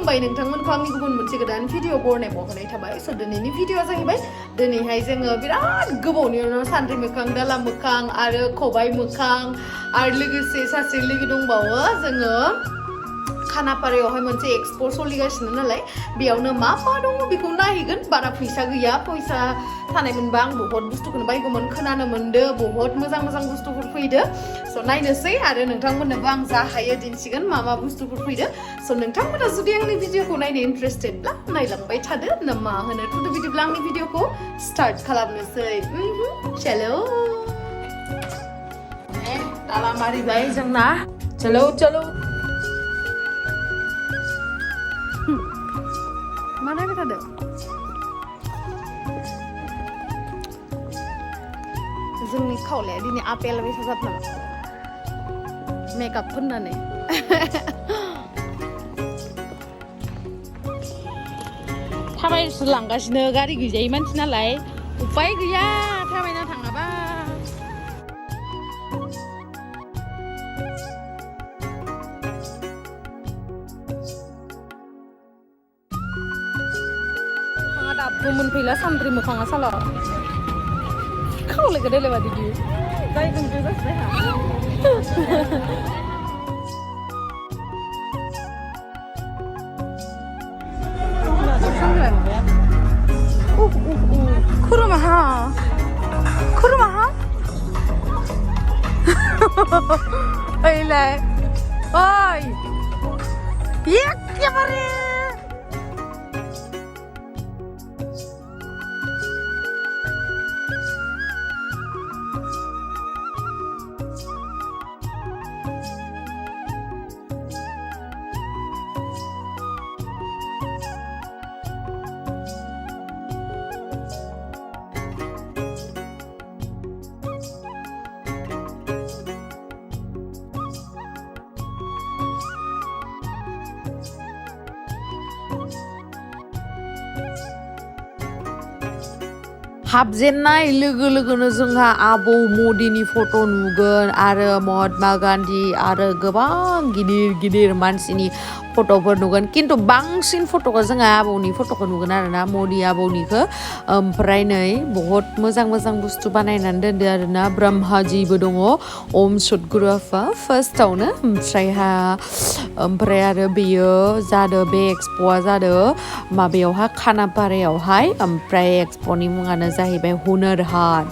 खुलुमबाय नोंथांमोनखौ आंनि गुबुन मोनसे गोदान भिडिअ बरनाय बावहरनाय थाबाय स' दिनैनि भिडिअआ जाहैबाय दिनैहाय जोङो बिराद गोबावनि उनाव सान्द्रि मोखां दाला मोखां आरो खबाइ मोखां आरो लोगोसे सासे लोगो दंबावो जोङो खानापारायावहाय मोनसे एक्सप' सोलिगासिनो नालाय बेयावनो मा दङ बेखौ नायहैगोन बारा फैसा गैया फैसा थानाय मोनबा आं बहुत बुस्थुखौनो बायगौमोन खोनानो मोनदो बहुत मोजां मोजां बुस्थुफोर फैदो स' नायनोसै आरो नोंथांमोननोबो आं जा हायो दिन्थिगोन मा बुस्थुफोर फैदो स' नोंथांमोना जुदि आंनि भिडिअखौ नायनो इन्टारेस्टेडब्ला नायलांबाय थादो ना मा होनो थुदो बिदिब्ला आंनि भिडिअखौ स्टार्ट खालामनोसै चलो ताला मारिबाय जोंना चलो चलो मा नायबाय थादो जोंनि खावलाया दिनै आपेल बायसा जादों मेकआप फोननानै थाबायलांगासिनो गारि गैजायै मानसि नालाय उपाय गैया थाबायना थाङाबा दाबो मोनफैला सान्द्रि मोखाङा साला खावलायखौ देलाय बादि बियो जायजों जासिबाय खुरुमाहा खुरुमाहा ओइलाय ओइ एखेबारे हाबजेननाय लोगो लोगोनो जोंहा आबौ मदिनि फट' नुगोन आरो महात्मा गान्धी आरो गोबां गिदिर गिदिर मानसिनि फट'फोर नुगोन खिन्थु बांसिन फट'खौ जोंहा आबौनि फट'खौ नुगोन आरोना मदि आबौनिखौ ओमफ्राय नै बहुत मोजां मोजां बुस्थु बानायनानै दोनदो आरोना ब्रह्माजिबो दङ ओम सदगुरु आफा फार्स्टआवनो ओमफ्राय आरो बेयो जादों बे एक्सप'आ जादों माबायावहाय खानापारायावहाय ओमफ्राय एक्सप'नि मुङानो जाहैबाय हुनार हाट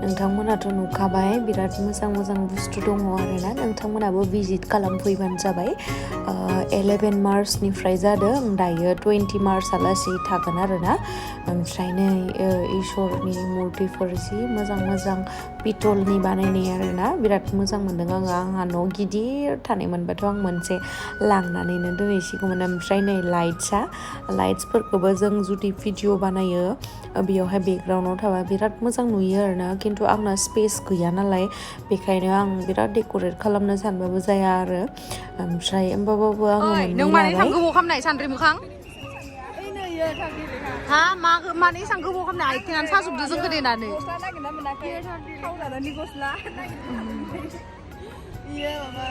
नोंथांमोनाथ' नुखाबाय बिराद मोजां मोजां बुस्थु दङ आरोना नोंथांमोनाबो भिजिट खालामफैबानो जाबाय 11 मार्चनिफ्राय जादों दायो 20 मार्चहालासै थागोन आरोना ओमफ्राय नै इसोरनि मुर्तिफोर जि मोजां मोजां पितलनि बानायनाय आरोना बिराद मोजां मोनदों आङो आंहा न' गिदिर थानाय मोनबाथ' आं मोनसे लांनानैनो दोनहैसिगौमोन ओमफ्राय नै लाइट्सफोरखौबो जों जुदि भिडिअ बानायो बेयावहाय बेकग्राउन्डआव थाबा बिराद मोजां नुयो आरोना खिन्थु आंना स्पेस गैया नालाय बेखायनो आं बिराद डेक'रेट खालामनो सानबाबो जाया आरो ओमफ्राय होमबाबो आङो नों माने थांगौ खालामनाय सान्द्रि मोखां हा माने एसां गोबाव खालामनाय आथिङानो साजोबदो जों गोदैनानै गस्ला नागिरना मोनाखै खावजानानै गस्ला इयो माबा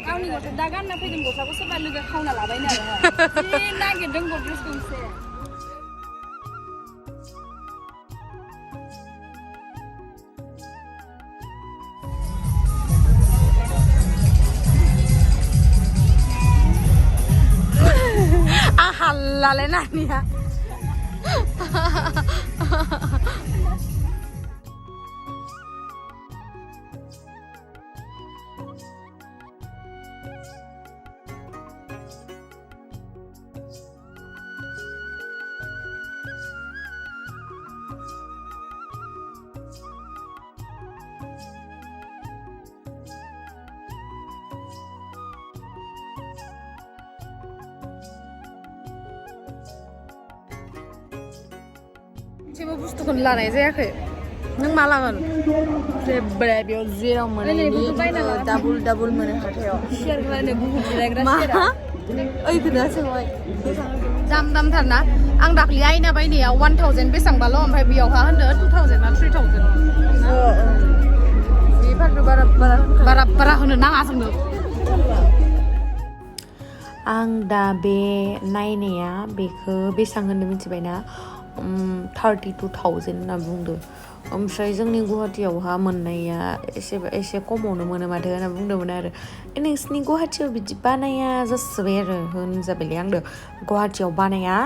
गावनि गस्ला दा गानना फैदों गस्लाखौ सोरबा लोगो खावना लाबायनो आरो जि नागिरदों गद्रेज गंसे हालाले नानिया जेबो बुस्थुखौनो लानाय जायाखै नों मा लागोन जेबो बेयाव जेराव मोनो डाबल मोनो हाथायाव शेयार खालामनो बुहुत जिरायग्रा शेयारा ओइ खोनासोबाय दामथार ना आं दाख्लि आइना बायनायाव 1000 बेसेबांबाल' ओमफ्राय बेयावहा होनदो 2000 ना 3000 बेफोरबो बारा होनो नाङा जोंनो आं दा बे नायनाया बेखौ बेसेबां होनो मिथिबायना 32,000 होनना बुंदो ओमफ्राय जोंनि गुवाहाटियावहा मोननाया एसे खमावनो मोनो माथो होनना बुंदोंमोन आरो नोंसिनि गुवाहाटियाव बिदि बानाया जासोबाय आरो होनजाबायलै आंदो गुवाहाटियाव बानाया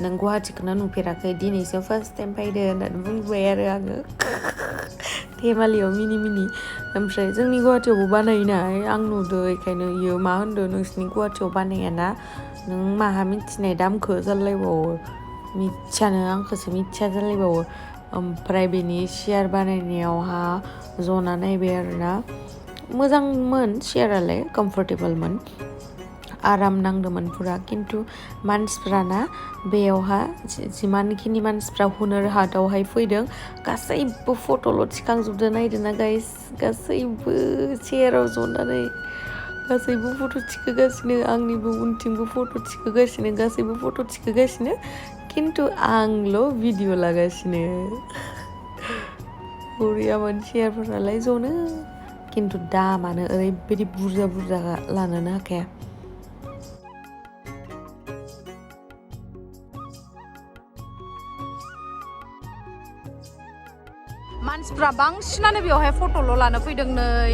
नों गुवाहाटिखौनो नुफेराखै दिनैसो फार्स्ट टाइम फैदो होननानै बुंबाय आरो आङो धेमालियाव मिनि ओमफ्राय जोंनि गुवाहाटियावबो बानायोना आं नुदों बेखायनो इयो मा होनदों नोंसिनि गुवाहाटियाव बानायाना नों माहा मिथिनाय दामखौ जालायबावो मिथियानो आंखौसो मिथिया जालायबावो ओमफ्राय बेनि सियार बानायनायावहा जना नायबाय आरोना मोजांमोन सियारालाय कम्फर्टेबलमोन आराम नांदोंमोन पुरा खिन्थु मानसिफ्राना बेयावहा जिमानखिनि मानसिफ्रा हुनार हाटआवहाय फैदों गासैबो फट'ल' थिखांजोबदो नायदोंना गाइस गासैबो चेयाराव जनानै गासैबो फट' थिखोगासिनो आंनिबो उनथिंबो फट' थिखोगासिनो गासैबो फट' थिखोगासिनो खिन्थु आंल' भिडिअ लागासिनो बरियामोन चेयारफोरालाय जनो खिन्थु दामानो ओरैबायदि बुरजा लानोनो हाखाया मानसिफ्रा बांसिनानो बेवहाय फट'ल' लानो फैदों नै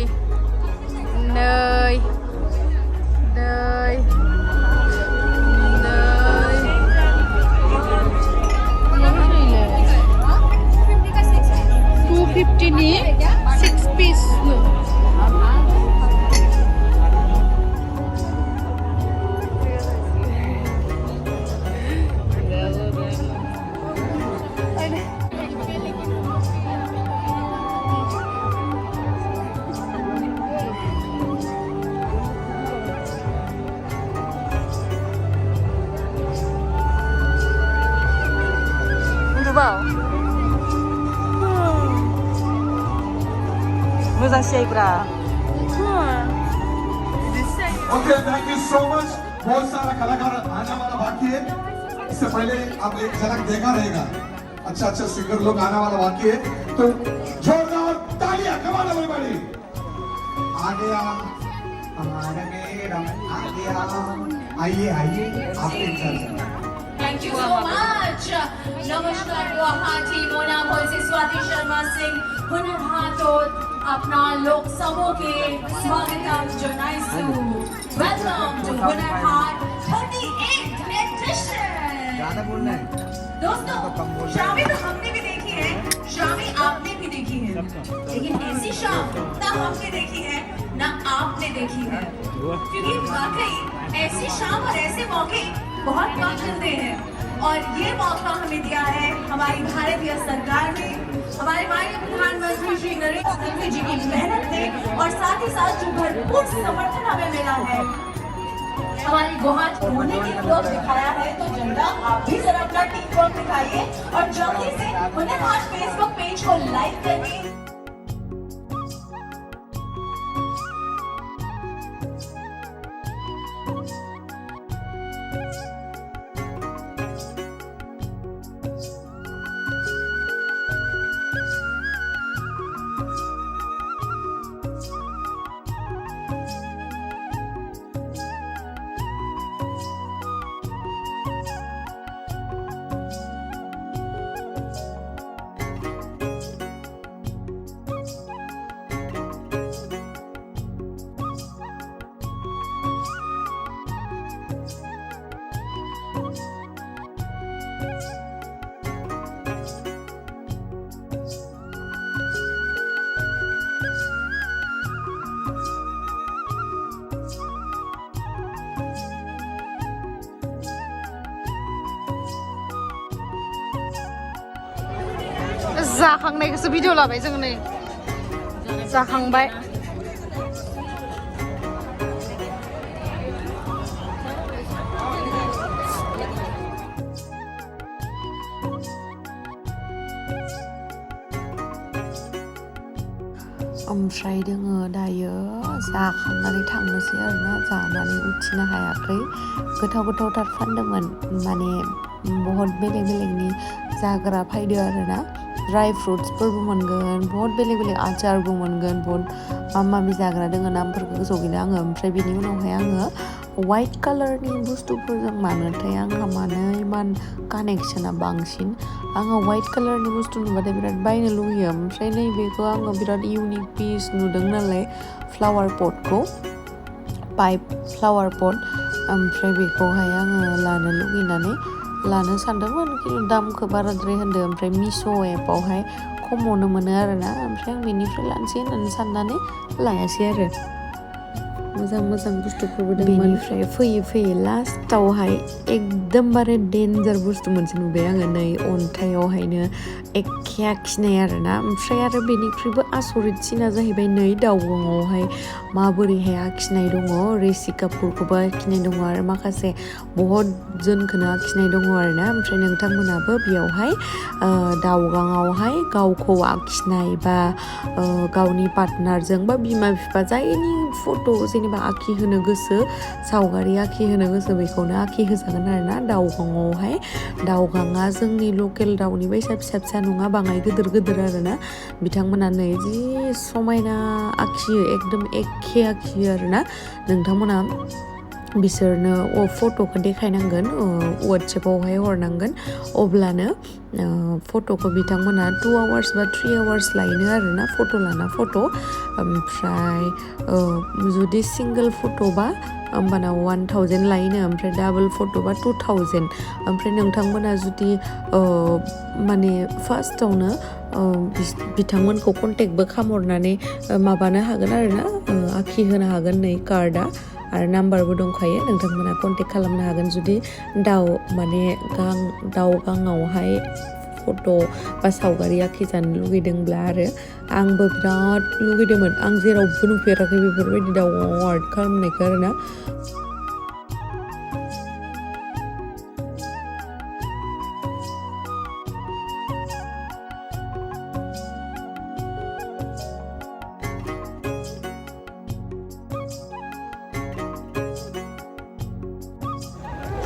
250नि 6 piece मोजां सियाइब्रा okay thank you so much बहुत सारा कलाकार आने वाला बाकी है इससे पहले आप एक झलक देखा रहेगा अच्छा सिंगर लोग आने वाला बाकी है तो जोरदार तालियां कमाल everybody आ गया हमारा मैडम आ गया आइए आपके इंतजार Thank you so much. Namaskar Guwahati. My name is Swati Sharma Singh. Hunar Haat अपना लोक समूह के स्वागतम जनाइसु. Welcome to Hunar Haat 38th edition. ज़्यादा बोलना है. दोस्तों, शामी तो हमने भी देखी है, शामी आपने भी देखी है, लेकिन ऐसी शाम ना हमने देखी है, ना आपने देखी है, क्योंकि वाकई ऐसी शाम और ऐसे मौके बहुत कम मिलते हैं और ये मौका हमें दिया है हमारी भारतीय सरकार ने, हमारे माननीय प्रधानमंत्री श्री नरेंद्र मोदी जी की मेहनत ने और साथ ही साथ जो भरपूर समर्थन हमें मिला है हमारी गुवाहाटी होने की लोग दिखाया है. तो जनता आप भी जरा अपना टीम वर्क दिखाइए और जल्दी से हुनर हाट फेसबुक पेज को लाइक करिए. जाखांनायखौसो भिडिअ लाबाय जों नै जाखांबाय ओमफ्राय दोङो दायो जाखांनानै थांनोसै आरोना जानानै उथिनो हायाखै गोथाव गोथावथार फानदोंमोन माने बहुत बेलेग बेलेगनि जाग्रा फायदो आरोना ड्राई फ्रुट्सफोरबो मोनगोन बहुत बेलेग बेलेग आचारबो मोनगोन बहुत माबा माबि जाग्रा दोङो नामफोरखौ गोसोआव गैला आङो ओमफ्राय बेनि उनावहाय आङो वाइट कालारनि बुस्थुफोरजों मानोथाय आंहा मानो इमान कानेक्सना बांसिन आङो वाइट कालारनि बुस्थु नुबाथाय बिराद बायनो लुगैयो ओमफ्राय नैबेखौ आङो बिराद इउनिक पिस नुदों नालाय फ्लावार पटखौ पाइप फ्लावार पट ओमफ्राय बेखौहाय आङो लानो लुगैनानै लानो सानदोंमोन खिन्थु दामखौ बाराद्राय होनदों ओमफ्राय मिश' एपआवहाय खमावनो मोनो आरोना ओमफ्राय आं बेनिफ्राय लानोसै होननानै साननानै लायासै आरो मोजां मोजां बुस्थुफोरबो दंमोन बेनिफ्राय फैयै फैयै लास्टावहाय एकदमबारे डेन्जार बुस्थु मोनसे नुबाय आङो नै अन्थाइयावहायनो एखे आखिनाय आरोना ओमफ्राय आरो बेनिख्रुइबो आसरितसिना जाहैबाय नै दाउगाङावहाय माबोरैहाय आखिनाय दङ ऋषि कापुरखौबो आखिनाय दङ आरो माखासे बहुत जोनखौनो आखिनाय दङ आरोना ओमफ्राय नोंथांमोनाबो बेयावहाय दाउगाङावहाय गावखौ आखिनाय बा गावनि पार्टनारजों बा बिमा बिफा जायनि फट' जेनेबा आखि होनो गोसो सावगारि आखि होनो गोसो बेखौनो आखि होजागोन आरोना दाउगाङावहाय दाउगाङा जोंनि लकेल दाउनि बायसा फिसा फिसा नङा बाङाय गिदिर गिदिर आरोना बिथांमोना नै जि समायना आखियो एकदम एखे आखियो आरोना नोंथांमोना बिसोरनो फट'खौ देखायनांगोन वाट्सएपआवहाय हरनांगोन अब्लानो फट'खौ बिथांमोना 2 आवार्स बा 3 आवार्स लायनो आरोना फट' लाना फट' ओमफ्राय जुदि सिंगोल फट'बा होमबाना 1000 लायनो ओमफ्राय डाबल फट'बा 2000 ओमफ्राय नोंथांमोना जुदि माने फार्स्टआवनो बिथांमोनखौ कन्टेक्टबो खालामहरनानै माबानो हागोन आरोना आखि होनो हागोन नै कार्डआ आरो नाम्बारबो दंखायो नोंथांमोना कन्टेक्ट खालामनो हागोन जुदि दाउ गाङावहाय फट' बा सावगारि आखिजानो लुगैदोंब्ला आरो आंबो बिराद लुगैदोंमोन आं जेरावबो नुफेराखै बेफोरबायदि दाउगाङाव आर्ट खालामनायखौ आरोना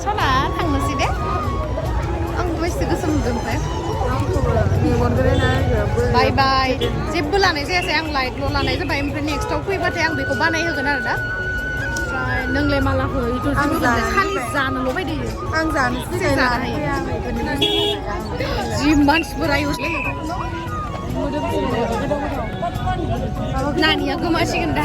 सना थांनोसै दे आं बैसो गोसो नुदों ओमफ्राय बाय बाय जेबो लानाय जायासै आं लाइटल' लानाय जाबाय ओमफ्राय नेक्स्टआव फैबाथाय आं बेखौ बानायहोगोन आरो दा ओमफ्राय नोंलाय माला होयो खालि जानोल' बायदि आं जानो हायो जि मानसिफोरा इउसलै नानिया गोमासिगोन दा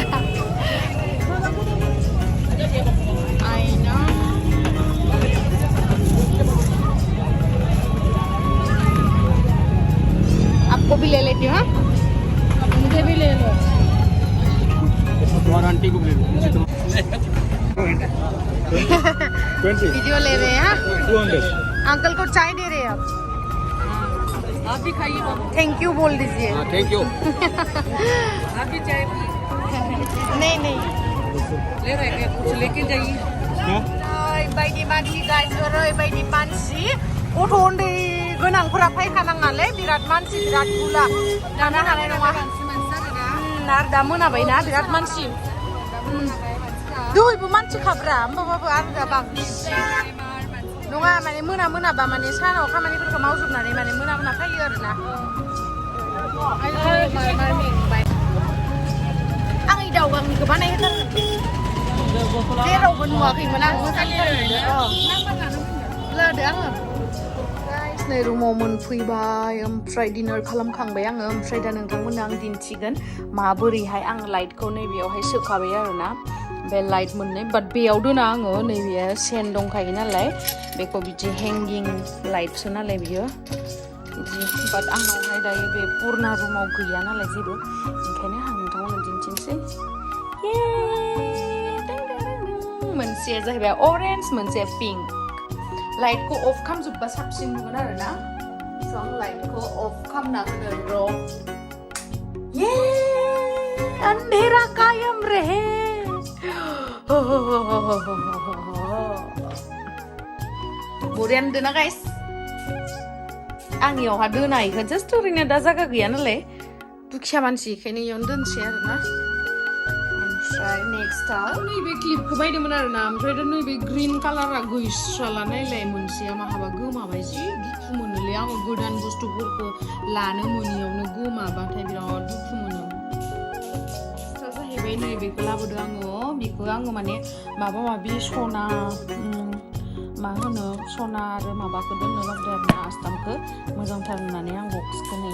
आपको भी ले लेती हूँ हाँ मुझे भी ले लो तुम्हारा आंटी को भी ले लो वीडियो ले रहे हैं हाँ 200 अंकल को चाय दे रहे हैं आप भी खाइए थैंक यू बोल दीजिए थैंक यू आप भी चाय नहीं नहीं ले रहे हैं कुछ लेके जाइए बायदि मानसि गाइस ओरैबायदि मानसि गथ' उन्दै गोनांफोरा फायखानाङालै बिराद मानसि बिराद बुरजा थानो हानाय नङा आरो दा मोनाबायना बिराद मानसि दहायबो मानसि खाब्रा होमबाबो आरो दा बांसिन नङा माने मोनाबा माने सानाव खामानिफोरखौ मावजोबनानै माने मोना फैयो आरोना आं इ दाउगांनिखौ बानायहोथारगोन जेरावबो नुवाखैमोन आं लादो आङो नै रुमाव मोनफैबाय ओमफ्राय डिनार खालामखांबाय आङो ओमफ्राय दा नोंथांमोननो आं दिन्थिगोन माबोरैहाय आं लाइटखौ नैबेयावहाय सोखाबाय आरोना बे लाइट मोननै बाट बेयाव दोना आङो नैबे सेन दंखायो नालाय बेखौ बिदि हेंगिं लाइटसो नालाय बियो बिदि बाट आंनावहाय दायो बे पुरना रुमाव गैया नालाय जेबो ओंखायनो आं नोंथांमोननो दिन्थिनोसै मोनसेया जाहैबाय अरेन्ज मोनसे पिंक लाइटखौ अफ खालामजोब्बा साबसिन नुगोन आरो ना स' आं लाइटखौ अफ खालामना होनो र' ये अंधेरा कायम रहे बरियानो दोना गाइस आंनियावहा दोना इखो जास्ट ओरैनो दा जागा गैया नालाय दुखिया मानसि इखायनो इयावनो दोनसै आरो ना ओमफ्राय नेक्स्टआव नैबे क्लिपखौ बायदोंमोन आरो ना ओमफ्राय दा नैबे ग्रिन कालारा गैस्राला नायलाय मोनसेया माहाबा गोमाबाय जि दुखु मोनोलै आङो गोदान बुस्थुफोरखौ लानो मोनियावनो गोमाबाथाय बिराद दुखु मोनो जाहैबाय नैबेखौ लाबोदों आङो बेखौ आङो माने माबा माबि सना मा होनो सना आरो माबाखौ दोननो लाबोदों आरो ना आस्थामखौ मोजांथार होननानै आं बक्सखौ नै